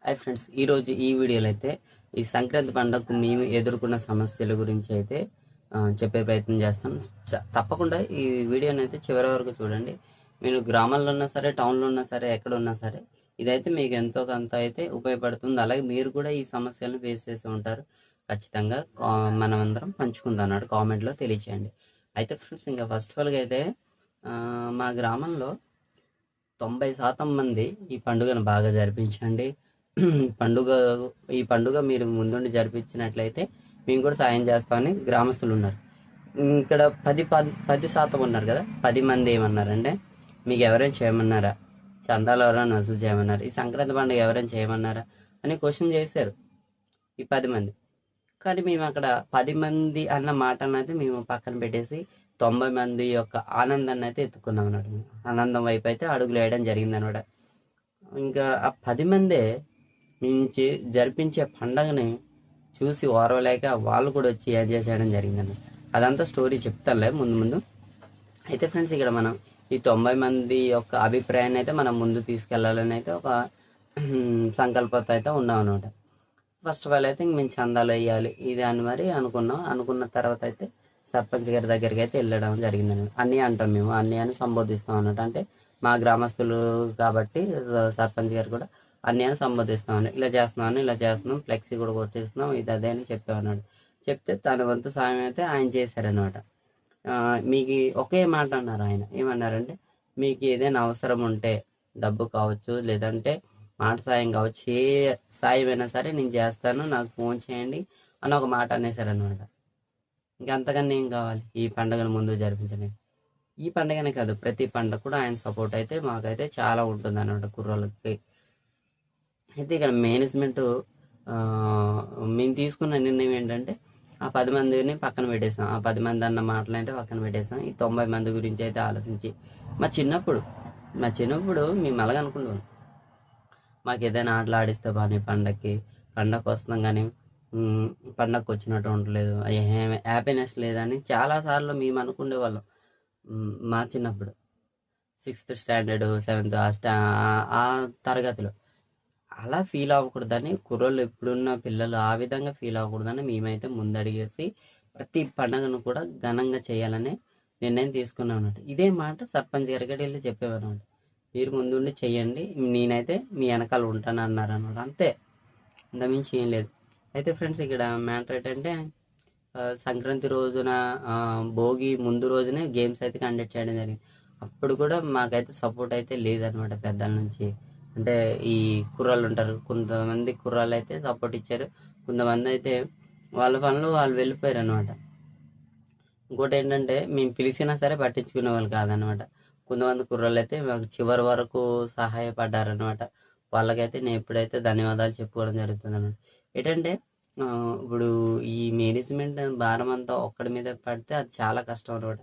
Hi friends, ఈరోజు ఈ వీడియోలో అయితే ఈ సంక్రాంతి పండుగకు మేము ఎదుర్కొన్న సమస్యల గురించి అయితే చెప్పే ప్రయత్నం చేస్తాం. తప్పకుండా ఈ వీడియోని అయితే చివరి వరకు చూడండి. మీరు గ్రామాల్లో ఉన్నా సరే, టౌన్లో ఉన్నా సరే, ఎక్కడ ఉన్నా సరే ఇదైతే మీకు ఎంతో కొంత అయితే ఉపయోగపడుతుంది. అలాగే మీరు కూడా ఈ సమస్యలను ఫేస్ చేసి ఉంటారు. ఖచ్చితంగా మనమందరం పంచుకుందాం అన్నాడు, కామెంట్లో తెలియచేయండి. అయితే ఫ్రెండ్స్, ఇంకా ఫస్ట్ ఆఫ్ ఆల్గా అయితే మా గ్రామంలో 90% మంది ఈ పండుగను బాగా జరిపించండి. పండుగ ఈ పండుగ మీరు ముందుండి జరిపించినట్లయితే మేము కూడా సాయం చేస్తామని గ్రామస్తులు ఉన్నారు. ఇక్కడ 10% ఉన్నారు కదా, 10 మంది ఏమన్నారంటే, మీకు ఎవరైనా చేయమన్నారా, చందాలు ఎవరైనా వసూలు చేయమన్నారు, ఈ సంక్రాంతి పండుగ ఎవరైనా చేయమన్నారా అని క్వశ్చన్ చేశారు ఈ 10 మంది. కానీ మేము అక్కడ 10 మంది అన్న మాట అనేది మేము పక్కన పెట్టేసి 90 మంది యొక్క ఆనందాన్ని అయితే ఎత్తుకున్నాం అన్నమాట. ఆనందం వైపు అయితే అడుగులు వేయడం జరిగింది అనమాట. ఇంకా ఆ 10 మందే మించి జరిపించే పండగని చూసి ఓర్వలేక వాళ్ళు కూడా వచ్చి ఎంజాయ్ చేయడం జరిగిందండి. అదంతా స్టోరీ చెప్తానులే ముందు ముందు. అయితే ఫ్రెండ్స్, ఇక్కడ మనం ఈ 90 మంది యొక్క అభిప్రాయాన్ని అయితే మనం ముందు తీసుకెళ్లాలని అయితే ఒక సంకల్పంతో అయితే ఉన్నాం అనమాట. ఫస్ట్ ఆఫ్ ఆల్ అయితే మేము చందాలు వేయాలి ఇది అని మరి అనుకున్న తర్వాత అయితే సర్పంచ్ గారి దగ్గరికి అయితే వెళ్ళడం జరిగిందని. అన్నీ అంటాం మేము, అన్నీ అని సంబోధిస్తాం అన్నట్టు. అంటే మా గ్రామస్తులు కాబట్టి సర్పంచ్ గారు కూడా అన్నీ అని సంబోధిస్తామని, ఇలా చేస్తున్నాం, ఫ్లెక్సీ కూడా కొట్టేస్తున్నాం, ఇది అదే అని చెప్పామన్నాడు. చెప్తే తన వంతు సాయం అయితే ఆయన చేశారనమాట. మీకు ఒకే మాట అన్నారు ఆయన. ఏమన్నారంటే, మీకు ఏదైనా అవసరం ఉంటే డబ్బు కావచ్చు, లేదంటే మాట సాయం కావచ్చు, ఏ సాయం అయినా సరే నేను చేస్తాను, నాకు ఫోన్ చేయండి అని ఒక మాట అనేసారనమాట. ఇంకంతకన్నా ఏం కావాలి ఈ పండుగను ముందు జరిపించడానికి? ఈ పండుగనే కాదు, ప్రతి పండుగ కూడా ఆయన సపోర్ట్ అయితే మాకైతే చాలా ఉంటుంది అన్నమాట కుర్రోళ్ళకి. అయితే ఇక్కడ మేనేజ్మెంట్ మేము తీసుకున్న నిర్ణయం ఏంటంటే, ఆ 10 మందిని పక్కన పెట్టేసాం. ఆ 10 మంది అన్న మాటలు అయితే పక్కన పెట్టేసాం. ఈ 90 మంది గురించి అయితే ఆలోచించి మా చిన్నప్పుడు మేము అలాగనుకుంటాం, మాకు ఏదైనా ఆటలు ఆడిస్తే బాగా పండగకి వస్తున్నాం, కానీ పండగకి వచ్చినట్టు ఉండలేదు, హ్యాపీనెస్ లేదని చాలాసార్లు మేము అనుకునే వాళ్ళం. మా చిన్నప్పుడు 6th స్టాండర్డ్ 7th ఆ తరగతిలో అలా ఫీల్ అవ్వకూడదని, కుర్రోళ్ళు ఇప్పుడున్న పిల్లలు ఆ విధంగా ఫీల్ అవ్వకూడదని మేమైతే ముందడిగేసి ప్రతి పండుగను కూడా ఘనంగా చేయాలని నిర్ణయం తీసుకున్నాం అన్నట్టు. ఇదే మాట సర్పంచ్ గారికి వెళ్ళి చెప్పేవారన్నమాట. మీరు ముందుండి చెయ్యండి, నేనైతే మీ వెనకాల ఉంటాను అన్నారు అన్నమాట. అంతే, అంతమించి ఏం లేదు. అయితే ఫ్రెండ్స్, ఇక్కడ మ్యాటర్ ఏంటంటే, సంక్రాంతి రోజున భోగి ముందు రోజునే గేమ్స్ అయితే కండక్ట్ చేయడం జరిగింది. అప్పుడు కూడా మాకైతే సపోర్ట్ అయితే లేదనమాట పెద్దల నుంచి. అంటే ఈ కుర్రాళ్ళు ఉంటారు, కొంతమంది కుర్రాళ్ళు అయితే సపోర్ట్ ఇచ్చారు, కొంతమంది అయితే వాళ్ళ పనులు వాళ్ళు వెళ్ళిపోయారు అనమాట. ఇంకోటి ఏంటంటే, మేము పిలిచినా సరే పట్టించుకునే వాళ్ళు కాదనమాట. కొంతమంది కుర్రాళ్ళు అయితే మాకు చివరి వరకు సహాయపడ్డారనమాట. వాళ్ళకైతే నేను ఎప్పుడైతే ధన్యవాదాలు చెప్పుకోవడం జరుగుతుంది అనమాట. ఏంటంటే, ఇప్పుడు ఈ మేనేజ్మెంట్ భారం అంతా ఒక్కడి మీద పడితే అది చాలా కష్టం అనమాట.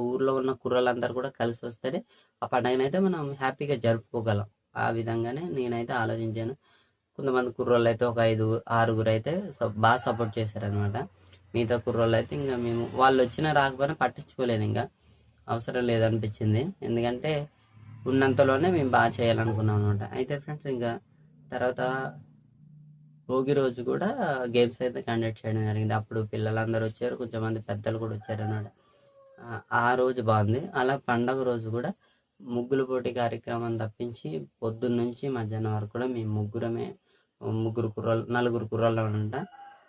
ఊర్లో ఉన్న కుర్రలందరూ కూడా కలిసి వస్తేనే ఆ పండుగనైతే మనం హ్యాపీగా జరుపుకోగలం. ఆ విధంగానే నేనైతే ఆలోచించాను. కొంతమంది కుర్రోళ్ళు అయితే ఒక 5-6 అయితే బాగా సపోర్ట్ చేశారనమాట. మిగతా కుర్రోళ్ళు అయితే ఇంకా మేము వాళ్ళు వచ్చినా రాకపోయినా పట్టించుకోలేదు, ఇంకా అవసరం లేదనిపించింది. ఎందుకంటే ఉన్నంతలోనే మేము బాగా చేయాలనుకున్నాం అనమాట. అయితే ఫ్రెండ్స్, ఇంకా తర్వాత భోగి రోజు కూడా గేమ్స్ అయితే కండక్ట్ చేయడం జరిగింది. అప్పుడు పిల్లలందరూ వచ్చారు, కొంచెంమంది పెద్దలు కూడా వచ్చారు అన్నమాట. ఆ రోజు బాగుంది. అలా పండగ రోజు కూడా ముగ్గుల పోటీ కార్యక్రమం తప్పించి పొద్దున్న నుంచి మధ్యాహ్నం వరకు కూడా మేము నలుగురు కుర్రాళ్ళు అంట,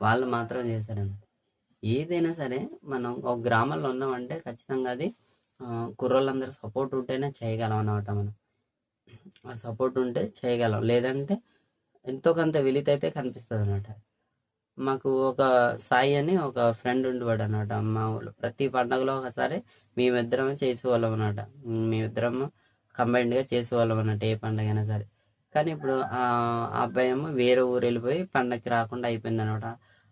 వాళ్ళు మాత్రం చేశారన్నమాట. ఏదైనా సరే మనం ఒక గ్రామంలో ఉన్నామంటే ఖచ్చితంగా అది కుర్రోళ్ళందరూ సపోర్ట్ ఉంటేనే చేయగలం అన్నమాట. మనం ఆ సపోర్ట్ ఉంటే చేయగలం, లేదంటే ఎంతో కొంత వెలితైతే కనిపిస్తుంది అనమాట. మాకు ఒక సాయి అని ఒక ఫ్రెండ్ ఉండేవాడు అనమాట. మా ఊళ్ళో ప్రతి పండుగలో ఒకసారి మేమిద్దరం చేసేవాళ్ళం అనమాట. మేమిద్దరం కంబైన్డ్గా చేసేవాళ్ళం అన్నట్టు ఏ పండుగ అయినా సరే. కానీ ఇప్పుడు ఆ అబ్బాయి ఏమో వేరే ఊరు వెళ్ళిపోయి పండగకి రాకుండా అయిపోయింది అనమాట.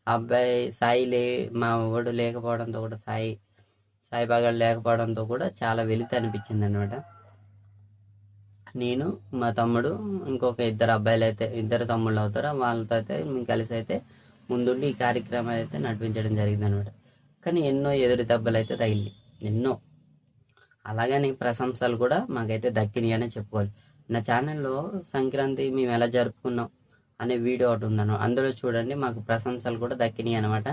ఆ అబ్బాయి మా ఊడు లేకపోవడంతో కూడా సాయి బాగా లేకపోవడంతో కూడా చాలా వెలితి అనిపించింది అనమాట. నేను, మా తమ్ముడు, ఇంకొక ఇద్దరు తమ్ముళ్ళు అవుతారు, వాళ్ళతో అయితే మేము కలిసి అయితే ముందుండి ఈ కార్యక్రమం అయితే నడిపించడం జరిగింది అనమాట. కానీ ఎన్నో ఎదురు దెబ్బలు అయితే తగిలి, ఎన్నో. అలాగని ప్రశంసలు కూడా మాకైతే దక్కినాయి అనే చెప్పుకోవాలి. నా ఛానల్లో సంక్రాంతి మేము ఎలా జరుపుకున్నాం అనే వీడియో ఒకటి ఉందన్నమాట. అందులో చూడండి, మాకు ప్రశంసలు కూడా దక్కినాయి అనమాట.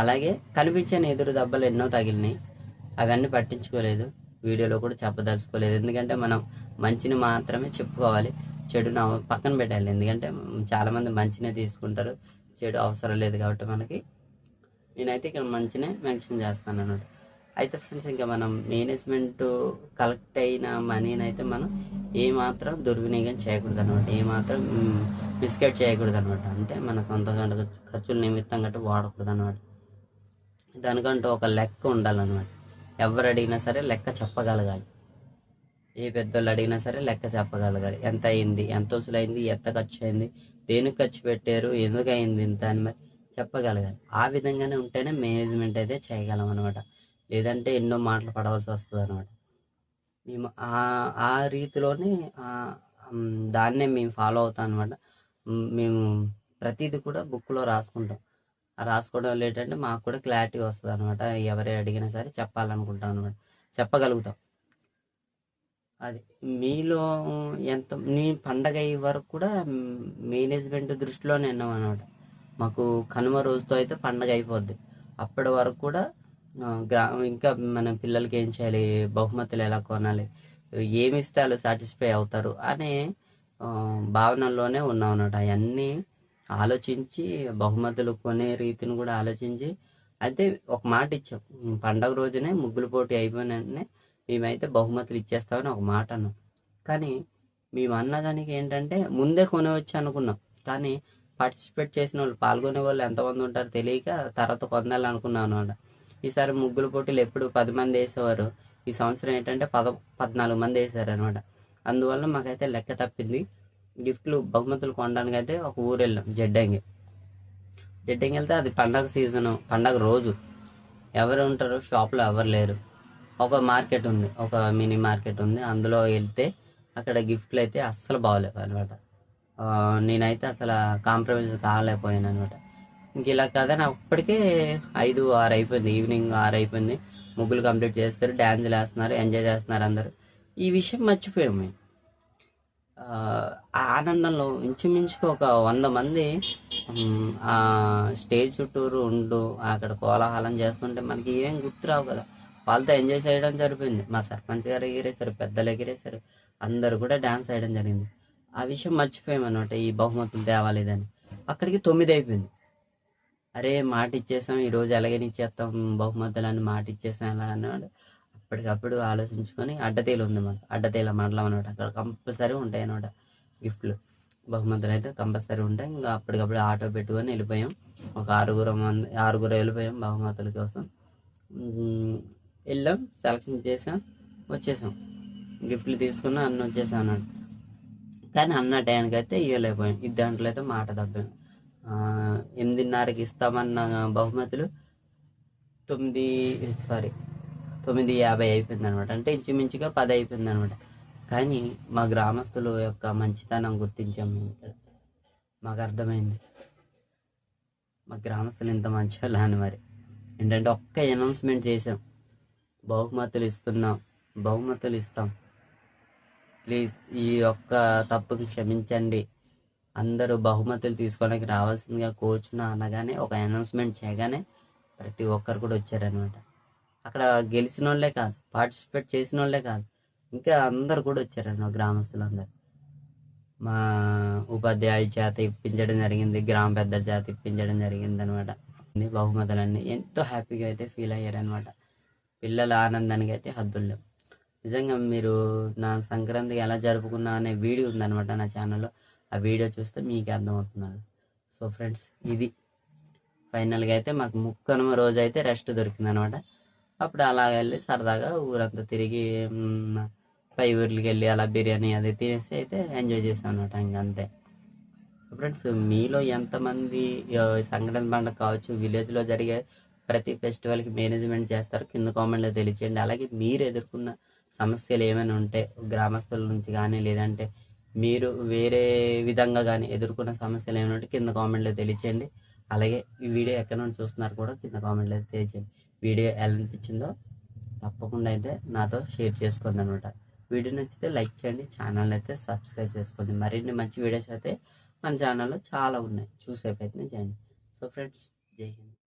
అలాగే కనిపించని ఎదురు దెబ్బలు ఎన్నో తగిలినాయి, అవన్నీ పట్టించుకోలేదు, వీడియోలో కూడా చెప్పదలుచుకోలేదు. ఎందుకంటే మనం మంచిని మాత్రమే చెప్పుకోవాలి, చెడును పక్కన పెట్టాలి. ఎందుకంటే చాలామంది మంచినే తీసుకుంటారు, చెడు అవసరం లేదు. కాబట్టి మనకి నేనైతే ఇక్కడ మంచినే మెన్షన్ చేస్తాను అన్నమాట. అయితే ఫ్రెండ్స్, ఇంకా మనం మేనేజ్మెంట్ కలెక్ట్ అయిన మనీని అయితే మనం ఏమాత్రం దుర్వినియోగం చేయకూడదు అనమాట, ఏమాత్రం మిస్గైడ్ చేయకూడదు అనమాట. అంటే మన సొంత ఖర్చుల నిమిత్తం గట్టు వాడకూడదు అనమాట. దానికంటూ ఒక లెక్క ఉండాలన్నమాట. ఎవరు అడిగినా సరే లెక్క చెప్పగలగాలి. ఏ పెద్దోళ్ళు అడిగినా సరే లెక్క చెప్పగలగాలి. ఎంత అయింది, ఎంత వసూలైంది, ఎంత ఖర్చు అయింది, దేనికి ఖర్చు పెట్టారు, ఎందుకు అయింది ఇంత అని మరి చెప్పగలగాలి. ఆ విధంగానే ఉంటేనే మేనేజ్మెంట్ అయితే చేయగలం అనమాట. లేదంటే ఎన్నో మాటలు పడవలసి వస్తుంది అనమాట. మేము ఆ రీతిలోనే దాన్నే మేము ఫాలో అవుతాం అనమాట. మేము ప్రతిదీ కూడా బుక్లో రాసుకుంటాం. రాసుకోవడం వల్ల ఏంటంటే మాకు కూడా క్లారిటీ వస్తుంది అనమాట. ఎవరే అడిగినా సరే చెప్పాలనుకుంటాం అనమాట, చెప్పగలుగుతాం. అది మీలో ఎంత మీ పండగ అయ్యే వరకు కూడా మేనేజ్మెంట్ దృష్టిలోనే ఉన్నాం అనమాట. మాకు కనుమ రోజుతో అయితే పండగ అయిపోద్ది. అప్పటి వరకు కూడా ఇంకా మన పిల్లలకి ఏం చేయాలి, బహుమతులు ఎలా కొనాలి, ఏమి ఇస్తే వాళ్ళు సాటిస్ఫై అవుతారు అనే భావనలోనే ఉన్నాం అన్నమాట. అవన్నీ ఆలోచించి బహుమతులు కొనే రీతిని కూడా ఆలోచించి అయితే ఒక మాట ఇచ్చాం. పండగ రోజునే ముగ్గులు పోటీ అయిపోయిన వెంటనే మేమైతే బహుమతులు ఇచ్చేస్తామని ఒక మాట అన్నాం. కానీ మేము అన్నదానికి ఏంటంటే ముందే కొనవచ్చు అనుకున్నాం. కానీ పార్టిసిపేట్ చేసిన వాళ్ళు, పాల్గొనే వాళ్ళు ఎంతమంది ఉంటారో తెలియక తర్వాత కొనాలనుకున్నాం అనమాట. ఈసారి ముగ్గుల పోటీలు ఎప్పుడు 10 మంది వేసేవారు, ఈ సంవత్సరం ఏంటంటే 14 మంది వేసారు అనమాట. అందువల్ల మాకైతే లెక్క తప్పింది. గిఫ్ట్లు బహుమతులు కొనడానికి అయితే ఒక ఊరు వెళ్ళాం, జడ్డంగి వెళ్తే అది పండగ సీజను, పండగ రోజు. ఎవరు ఉంటారు షాప్లో, ఎవరు లేరు. ఒక మార్కెట్ ఉంది, ఒక మినీ మార్కెట్ ఉంది. అందులో వెళ్తే అక్కడ గిఫ్ట్లు అయితే అస్సలు బాగోలేవు అనమాట. నేనైతే అసలు కాంప్రమైజ్ కాలేకపోయాను అనమాట. ఇంక ఇలా కదని అప్పటికే 5-6 అయిపోయింది, ఈవినింగ్ 6 అయిపోయింది. ముగ్గులు కంప్లీట్ చేస్తారు, డ్యాన్సులు వేస్తున్నారు, ఎంజాయ్ చేస్తున్నారు అందరూ. ఈ విషయం మర్చిపోయాం మేము. ఆ ఆనందంలో ఇంచుమించుగా ఒక 100 మంది ఆ స్టేజ్ చుట్టూరు ఉండు అక్కడ కోలాహలం చేస్తుంటే మనకి ఏం గుర్తురావు కదా. వాళ్ళతో ఎంజాయ్ చేయడం సరిపోయింది. మా సర్పంచ్ గారు ఎగిరేశారు, పెద్దలు ఎగిరేశారు, అందరు కూడా డ్యాన్స్ వేయడం జరిగింది. ఆ విషయం మర్చిపోయామన్నమాట, ఈ బహుమతులు తేవాలేదని. అక్కడికి 9 అయిపోయింది. అరే మాట ఇచ్చేసాం, ఈరోజు ఎలాగైనా ఇచ్చేస్తాం బహుమతులు అని మాట ఇచ్చేసాం ఎలా అన్నాడు. అప్పటికప్పుడు ఆలోచించుకొని అడ్డతీలు ఉంది మాకు, అడ్డతీల మండలం అనమాట. అక్కడ కంపల్సరీ ఉంటాయి అనమాట గిఫ్ట్లు, బహుమతులు అయితే కంపల్సరీ ఉంటాయి. ఇంకా అప్పటికప్పుడు ఆటో పెట్టుకొని వెళ్ళిపోయాం. ఒక 6 వెళ్ళిపోయాం బహుమతుల కోసం. వెళ్ళాం, సెలక్షన్ చేసాం, వచ్చేసాం. గిఫ్ట్లు తీసుకున్నాం, అన్న వచ్చేసాం అన్నాడు. కానీ అన్న టైంకి అయితే ఇవ్వలేకపోయాం. దాంట్లో అయితే మాట తప్పాం. 8:30కి ఇస్తామన్న బహుమతులు 9:50 అయిపోయింది అనమాట. అంటే ఇంచుమించుగా 10 అయిపోయింది అనమాట. కానీ మా గ్రామస్తుల యొక్క మంచితనం గుర్తించాం మేము ఇక్కడ. మాకు అర్థమైంది మా గ్రామస్తులు ఇంత మంచి వాళ్ళు అని. మరి ఏంటంటే ఒక్క అనౌన్స్మెంట్ చేసాం, బహుమతులు ఇస్తాం, ప్లీజ్ ఈ ఒక్క తప్పుకి క్షమించండి, అందరూ బహుమతులు తీసుకోవడానికి రావాల్సిందిగా కోరుచున్నా అనగానే, ఒక అనౌన్స్మెంట్ చేయగానే ప్రతి ఒక్కరు కూడా వచ్చారనమాట. అక్కడ గెలిచిన వాళ్ళే కాదు, పార్టిసిపేట్ చేసిన వాళ్ళే కాదు, ఇంకా అందరు కూడా వచ్చారన్నమాట, గ్రామస్తులందరూ. మా ఉపాధ్యాయ చేత ఇప్పించడం జరిగింది, గ్రామ పెద్ద చేత ఇప్పించడం జరిగింది అనమాట. బహుమతులన్నీ ఎంతో హ్యాపీగా అయితే ఫీల్ అయ్యారనమాట. పిల్లల ఆనందానికి అయితే హద్దులు లేవు. నిజంగా మీరు నా సంక్రాంతికి ఎలా జరుపుకున్నా అనే వీడియో ఉందన్నమాట నా ఛానల్లో. ఆ వీడియో చూస్తే మీకు అర్థమవుతున్నాను. సో ఫ్రెండ్స్, ఇది ఫైనల్గా అయితే మాకు ముక్కనుమ రోజు అయితే రెస్ట్ దొరికింది అనమాట. అప్పుడు అలా వెళ్ళి సరదాగా ఊరంతా తిరిగి పై ఊర్లకి వెళ్ళి అలా బిర్యానీ అది తినేసి అయితే ఎంజాయ్ చేసాం అనమాట. ఇంకంతే. సో ఫ్రెండ్స్, మీలో ఎంతమంది సంక్రాంతి పండుగ కావచ్చు, విలేజ్లో జరిగే ప్రతి ఫెస్టివల్కి మేనేజ్మెంట్ చేస్తారు కింద కామెంట్లో తెలియచేయండి. అలాగే మీరు ఎదుర్కొన్న సమస్యలు ఏమైనా ఉంటే గ్రామస్తుల నుంచి కానీ, లేదంటే మీరు వేరే విధంగా కానీ ఎదుర్కొన్న సమస్యలు ఏమైనా ఉంటే కింద కామెంట్లో తెలియచేయండి. అలాగే ఈ వీడియో ఎక్కడ నుండి చూస్తున్నారు కూడా కింద కామెంట్లో తెలియచేయండి. వీడియో ఎలా అనిపించిందో తప్పకుండా అయితే నాతో షేర్ చేసుకోండి అనమాట. వీడియో నచ్చితే లైక్ చేయండి, ఛానల్ అయితే సబ్స్క్రైబ్ చేసుకోండి. మరిన్ని మంచి వీడియోస్ అయితే మన ఛానల్లో చాలా ఉన్నాయి, చూసే ప్రయత్నం చేయండి. సో ఫ్రెండ్స్, జై హింద్.